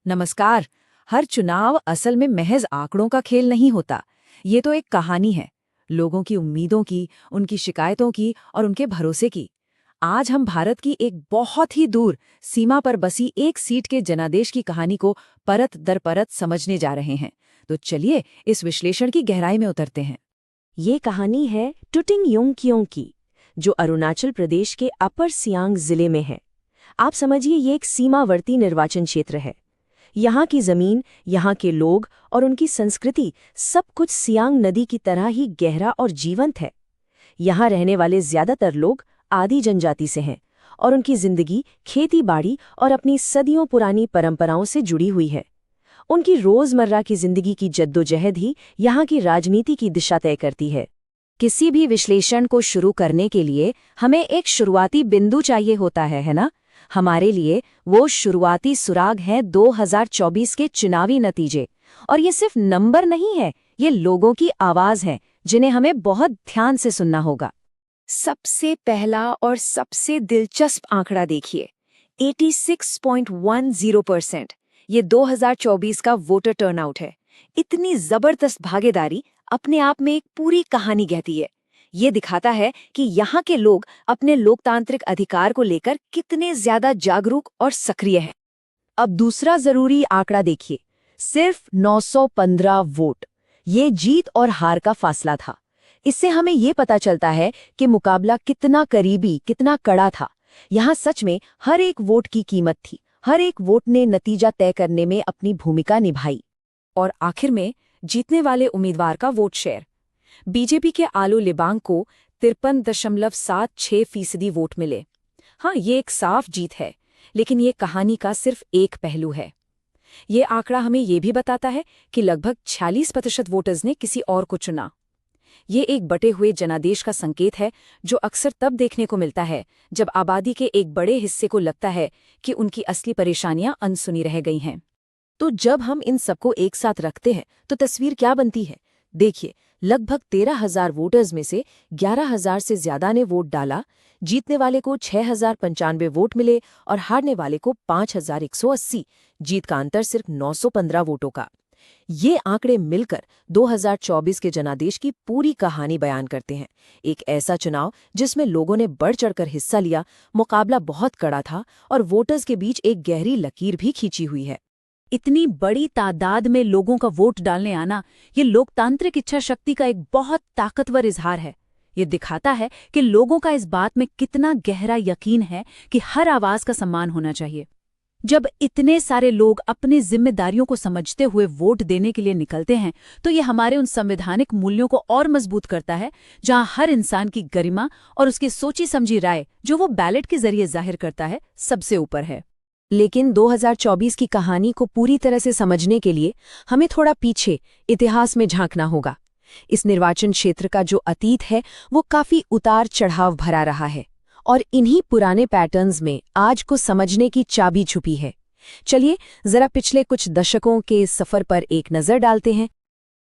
नमस्कार। हर चुनाव असल में महज आंकड़ों का खेल नहीं होता। ये तो एक कहानी है, लोगों की उम्मीदों की, उनकी शिकायतों की और उनके भरोसे की। आज हम भारत की एक बहुत ही दूर सीमा पर बसी एक सीट के जनादेश की कहानी को परत दर परत समझने जा रहे हैं। तो चलिए इस विश्लेषण की गहराई में उतरते हैं। ये कहानी है टुटिंग योंगकियोंग की, जो अरुणाचल प्रदेश के अपर सियांग जिले में है। आप समझिए, ये एक सीमावर्ती निर्वाचन क्षेत्र है। यहाँ की जमीन, यहाँ के लोग और उनकी संस्कृति सब कुछ सियांग नदी की तरह ही गहरा और जीवंत है। यहाँ रहने वाले ज्यादातर लोग आदि जनजाति से हैं और उनकी जिंदगी खेती बाड़ी और अपनी सदियों पुरानी परंपराओं से जुड़ी हुई है। उनकी रोजमर्रा की जिंदगी की जद्दोजहद ही यहाँ की राजनीति की दिशा तय करती है। किसी भी विश्लेषण को शुरू करने के लिए हमें एक शुरुआती बिंदु चाहिए होता है ना? हमारे लिए वो शुरुआती सुराग है 2024 के चुनावी नतीजे। और ये सिर्फ नंबर नहीं है, ये लोगों की आवाज है जिन्हें हमें बहुत ध्यान से सुनना होगा। सबसे पहला और सबसे दिलचस्प आंकड़ा देखिए, 86.10%। ये 2024 का वोटर टर्नआउट है। इतनी जबरदस्त भागीदारी अपने आप में एक पूरी कहानी कहती है। ये दिखाता है कि यहाँ के लोग अपने लोकतांत्रिक अधिकार को लेकर कितने ज्यादा जागरूक और सक्रिय हैं। अब दूसरा जरूरी आंकड़ा देखिए, सिर्फ 915 वोट। ये जीत और हार का फासला था। इससे हमें ये पता चलता है कि मुकाबला कितना करीबी, कितना कड़ा था। यहाँ सच में हर एक वोट की कीमत थी। हर एक वोट ने नतीजा तय करने में अपनी भूमिका निभाई। और आखिर में जीतने वाले उम्मीदवार का वोट शेयर, बीजेपी के आलो लिबांग को 53.76% वोट मिले। हाँ, ये एक साफ जीत है, लेकिन ये कहानी का सिर्फ एक पहलू है। ये आंकड़ा हमें ये भी बताता है कि लगभग 46% वोटर्स ने किसी और को चुना। ये एक बटे हुए जनादेश का संकेत है, जो अक्सर तब देखने को मिलता है जब आबादी के एक बड़े हिस्से को लगता है कि उनकी असली परेशानियां अनसुनी रह गई हैं। तो जब हम इन सबको एक साथ रखते हैं तो तस्वीर क्या बनती है? देखिए, लगभग 13,000 वोटर्स में से 11,000 से ज्यादा ने वोट डाला। जीतने वाले को 6,095 वोट मिले और हारने वाले को 5,180। जीत का अंतर सिर्फ 915 वोटों का। ये आंकड़े मिलकर 2024 के जनादेश की पूरी कहानी बयान करते हैं। एक ऐसा चुनाव जिसमें लोगों ने बढ़ चढ़कर हिस्सा लिया, मुकाबला बहुत कड़ा था और वोटर्स के बीच एक गहरी लकीर भी खींची हुई है। इतनी बड़ी तादाद में लोगों का वोट डालने आना, ये लोकतांत्रिक इच्छा शक्ति का एक बहुत ताकतवर इजहार है। ये दिखाता है कि लोगों का इस बात में कितना गहरा यकीन है कि हर आवाज का सम्मान होना चाहिए। जब इतने सारे लोग अपनी जिम्मेदारियों को समझते हुए वोट देने के लिए निकलते हैं, तो ये हमारे उन संवैधानिक मूल्यों को और मजबूत करता है, जहां हर इंसान की गरिमा और उसकी सोची समझी राय, जो वो बैलेट के जरिए जाहिर करता है, सबसे ऊपर है। लेकिन 2024 की कहानी को पूरी तरह से समझने के लिए हमें थोड़ा पीछे इतिहास में झांकना होगा। इस निर्वाचन क्षेत्र का जो अतीत है वो काफी उतार चढ़ाव भरा रहा है, और इन्हीं पुराने पैटर्न्स में आज को समझने की चाबी छुपी है। चलिए जरा पिछले कुछ दशकों के इस सफर पर एक नजर डालते हैं।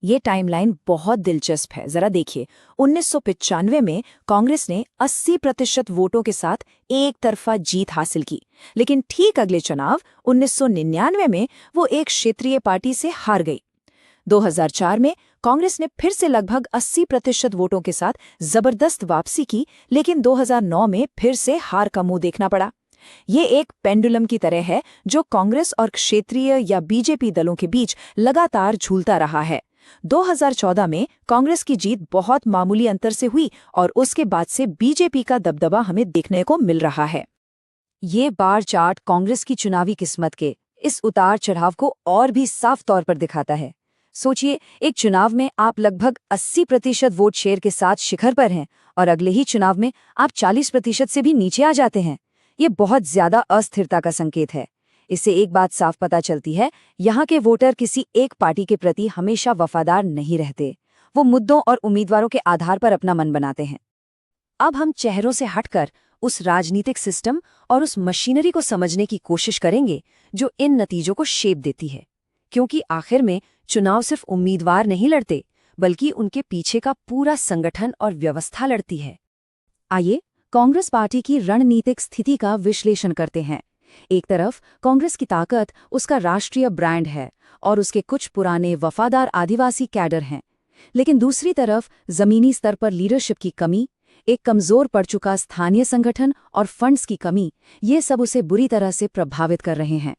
ये टाइमलाइन बहुत दिलचस्प है, जरा देखिए। 1995 में कांग्रेस ने 80% वोटों के साथ एक तरफा जीत हासिल की, लेकिन ठीक अगले चुनाव 1999 में वो एक क्षेत्रीय पार्टी से हार गई। 2004 में कांग्रेस ने फिर से लगभग 80% वोटों के साथ जबरदस्त वापसी की, लेकिन 2009 में फिर से हार का मुंह देखना पड़ा। ये एक पेंडुलम की तरह है जो कांग्रेस और क्षेत्रीय या बीजेपी दलों के बीच लगातार झूलता रहा है। 2014 में कांग्रेस की जीत बहुत मामूली अंतर से हुई और उसके बाद से बीजेपी का दबदबा हमें देखने को मिल रहा है। ये बार चार्ट कांग्रेस की चुनावी किस्मत के इस उतार चढ़ाव को और भी साफ तौर पर दिखाता है। सोचिए, एक चुनाव में आप लगभग 80% वोट शेयर के साथ शिखर पर हैं और अगले ही चुनाव में आप 40% से भी नीचे आ जाते हैं। ये बहुत ज्यादा अस्थिरता का संकेत है। इससे एक बात साफ पता चलती है, यहाँ के वोटर किसी एक पार्टी के प्रति हमेशा वफादार नहीं रहते। वो मुद्दों और उम्मीदवारों के आधार पर अपना मन बनाते हैं। अब हम चेहरों से हटकर उस राजनीतिक सिस्टम और उस मशीनरी को समझने की कोशिश करेंगे जो इन नतीजों को शेप देती है। क्योंकि आखिर में चुनाव सिर्फ उम्मीदवार नहीं लड़ते, बल्कि उनके पीछे का पूरा संगठन और व्यवस्था लड़ती है। आइए कांग्रेस पार्टी की रणनीतिक स्थिति का विश्लेषण करते हैं। एक तरफ कांग्रेस की ताकत उसका राष्ट्रीय ब्रांड है और उसके कुछ पुराने वफादार आदिवासी कैडर हैं, लेकिन दूसरी तरफ जमीनी स्तर पर लीडरशिप की कमी, एक कमजोर पड़ चुका स्थानीय संगठन और फंड्स की कमी, ये सब उसे बुरी तरह से प्रभावित कर रहे हैं।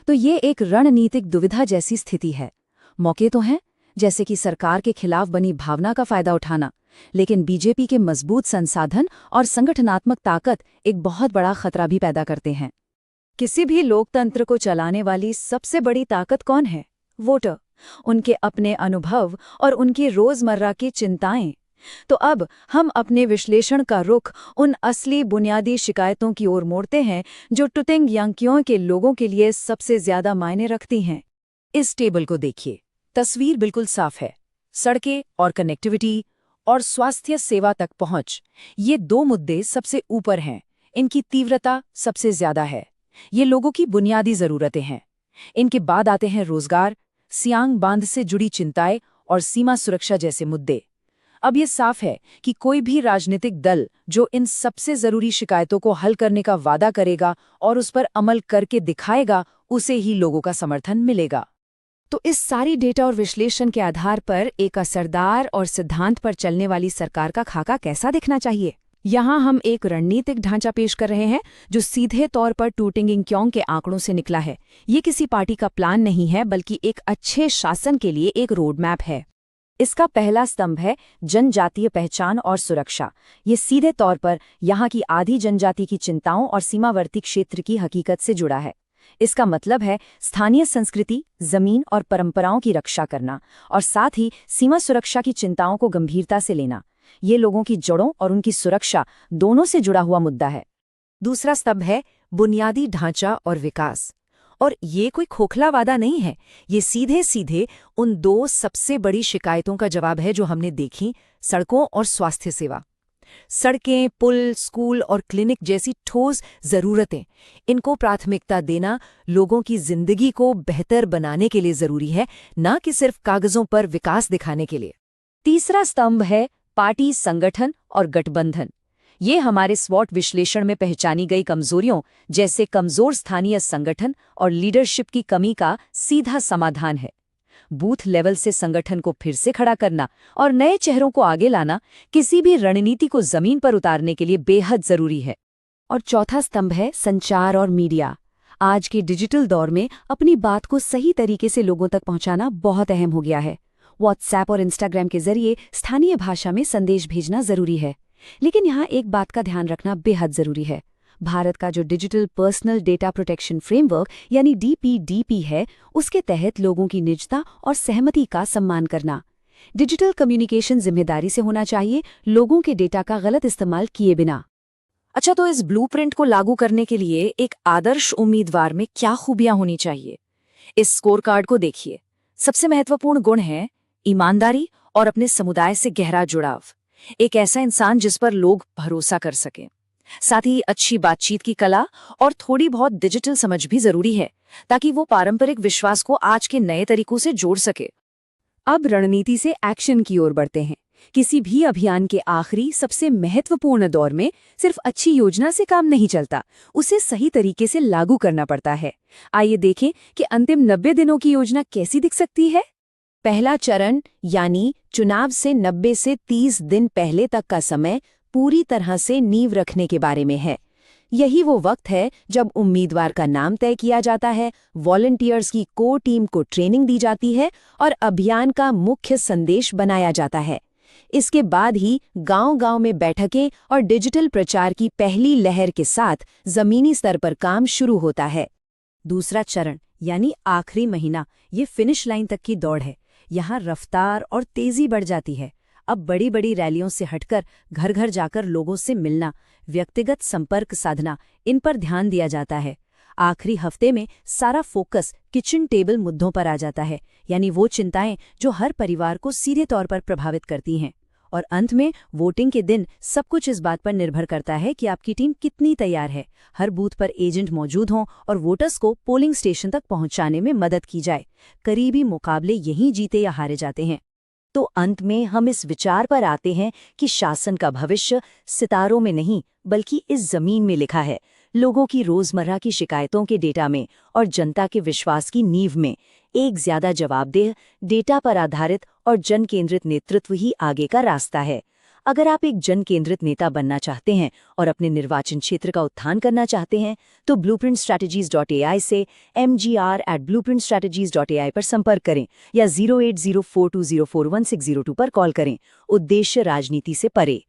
तो ये एक रणनीतिक दुविधा जैसी स्थिति है। मौके तो हैं, जैसे कि सरकार के खिलाफ बनी भावना का फायदा उठाना, लेकिन बीजेपी के मजबूत संसाधन और संगठनात्मक ताकत एक बहुत बड़ा खतरा भी पैदा करते हैं। किसी भी लोकतंत्र को चलाने वाली सबसे बड़ी ताकत कौन है? वोटर, उनके अपने अनुभव और उनकी रोजमर्रा की चिंताएं। तो अब हम अपने विश्लेषण का रुख उन असली बुनियादी शिकायतों की ओर मोड़ते हैं जो टुटिंग यांकियों के लोगों के लिए सबसे ज्यादा मायने रखती हैं। इस टेबल को देखिए, तस्वीर बिल्कुल साफ है। सड़कें और कनेक्टिविटी और स्वास्थ्य सेवा तक पहुंच, ये दो मुद्दे सबसे ऊपर हैं। इनकी तीव्रता सबसे ज्यादा है। ये लोगों की बुनियादी जरूरतें हैं। इनके बाद आते हैं रोजगार, सियांग बांध से जुड़ी चिंताएं और सीमा सुरक्षा जैसे मुद्दे। अब ये साफ है कि कोई भी राजनीतिक दल जो इन सबसे जरूरी शिकायतों को हल करने का वादा करेगा और उस पर अमल करके दिखाएगा, उसे ही लोगों का समर्थन मिलेगा। तो इस सारी डेटा और विश्लेषण के आधार पर एक असरदार और सिद्धांत पर चलने वाली सरकार का खाका कैसा दिखना चाहिए? यहाँ हम एक रणनीतिक ढांचा पेश कर रहे हैं जो सीधे तौर पर टूटिंग यांकियों के आंकड़ों से निकला है। ये किसी पार्टी का प्लान नहीं है, बल्कि एक अच्छे शासन के लिए एक रोड मैप है। इसका पहला स्तंभ है जनजातीय पहचान और सुरक्षा। ये सीधे तौर पर यहाँ की आधी जनजाति की चिंताओं और सीमावर्ती क्षेत्र की हकीकत से जुड़ा है। इसका मतलब है स्थानीय संस्कृति, जमीन और परंपराओं की रक्षा करना और साथ ही सीमा सुरक्षा की चिंताओं को गंभीरता से लेना। ये लोगों की जड़ों और उनकी सुरक्षा दोनों से जुड़ा हुआ मुद्दा है। दूसरा स्तंभ है बुनियादी ढांचा और विकास। और ये कोई खोखला वादा नहीं है, ये सीधे सीधे उन दो सबसे बड़ी शिकायतों का जवाब है जो हमने देखी, सड़कों और स्वास्थ्य सेवा। सड़कें, पुल, स्कूल और क्लिनिक जैसी ठोस जरूरतें, इनको प्राथमिकता देना लोगों की जिंदगी को बेहतर बनाने के लिए जरूरी है, न कि सिर्फ कागजों पर विकास दिखाने के लिए। तीसरा स्तंभ है पार्टी, संगठन और गठबंधन। ये हमारे स्वॉट विश्लेषण में पहचानी गई कमजोरियों जैसे कमजोर स्थानीय संगठन और लीडरशिप की कमी का सीधा समाधान है। बूथ लेवल से संगठन को फिर से खड़ा करना और नए चेहरों को आगे लाना किसी भी रणनीति को जमीन पर उतारने के लिए बेहद जरूरी है। और चौथा स्तंभ है संचार और मीडिया। आज के डिजिटल दौर में अपनी बात को सही तरीके से लोगों तक पहुंचाना बहुत अहम हो गया है। व्हाट्सएप और इंस्टाग्राम के जरिए स्थानीय भाषा में संदेश भेजना जरूरी है, लेकिन यहाँ एक बात का ध्यान रखना बेहद जरूरी है। भारत का जो digital personal data protection framework यानी DPDP है, उसके तहत लोगों की निजता और सहमति का सम्मान करना। डिजिटल कम्युनिकेशन जिम्मेदारी से होना चाहिए, लोगों के डेटा का गलत इस्तेमाल किए बिना। अच्छा, तो इस ब्लूप्रिंट को लागू करने के लिए एक आदर्श उम्मीदवार में क्या खूबियां होनी चाहिए? इस स्कोर कार्ड को देखिए। सबसे महत्वपूर्ण गुण है ईमानदारी और अपने समुदाय से गहरा जुड़ाव। एक ऐसा इंसान जिस पर लोग भरोसा कर सकें। साथ ही अच्छी बातचीत की कला और थोड़ी बहुत डिजिटल समझ भी जरूरी है, ताकि वो पारंपरिक विश्वास को आज के नए तरीकों से जोड़ सके। अब रणनीति से एक्शन की ओर बढ़ते हैं। किसी भी अभियान के आखिरी सबसे महत्वपूर्ण दौर में सिर्फ अच्छी योजना से काम नहीं चलता, उसे सही तरीके से लागू करना पड़ता है। आइए देखें कि अंतिम 90 दिनों की योजना कैसी दिख सकती है। पहला चरण यानी चुनाव से 90 से 30 दिन पहले तक का समय पूरी तरह से नींव रखने के बारे में है। यही वो वक्त है जब उम्मीदवार का नाम तय किया जाता है, वॉलंटियर्स की कोर टीम को ट्रेनिंग दी जाती है और अभियान का मुख्य संदेश बनाया जाता है। इसके बाद ही गांव-गांव में बैठकें और डिजिटल प्रचार की पहली लहर के साथ जमीनी स्तर पर काम शुरू होता है। दूसरा चरण यानी आखिरी महीना, ये फिनिश लाइन तक की दौड़ है। यहाँ रफ्तार और तेजी बढ़ जाती है। अब बड़ी बड़ी रैलियों से हटकर घर घर जाकर लोगों से मिलना, व्यक्तिगत संपर्क साधना, इन पर ध्यान दिया जाता है। आखिरी हफ्ते में सारा फोकस किचन टेबल मुद्दों पर आ जाता है, यानी वो चिंताएं जो हर परिवार को सीधे तौर पर प्रभावित करती हैं। और अंत में वोटिंग के दिन सब कुछ इस बात पर निर्भर करता है कि आपकी टीम कितनी तैयार है। हर बूथ पर एजेंट मौजूद हों और वोटर्स को पोलिंग स्टेशन तक पहुंचाने में मदद की जाए। करीबी मुकाबले यहीं जीते या हारे जाते हैं। तो अंत में हम इस विचार पर आते हैं कि शासन का भविष्य सितारों में नहीं, बल्कि इस जमीन में लिखा है। लोगों की रोजमर्रा की शिकायतों के डेटा में और जनता के विश्वास की नींव में एक ज्यादा जवाबदेह, डेटा पर आधारित और जन केंद्रित नेतृत्व ही आगे का रास्ता है। अगर आप एक जन केंद्रित नेता बनना चाहते हैं और अपने निर्वाचन क्षेत्र का उत्थान करना चाहते हैं तो blueprintstrategies.ai से mgr@blueprintstrategies.ai पर संपर्क करें या 08042041602 पर कॉल करें। उद्देश्य राजनीति से परे।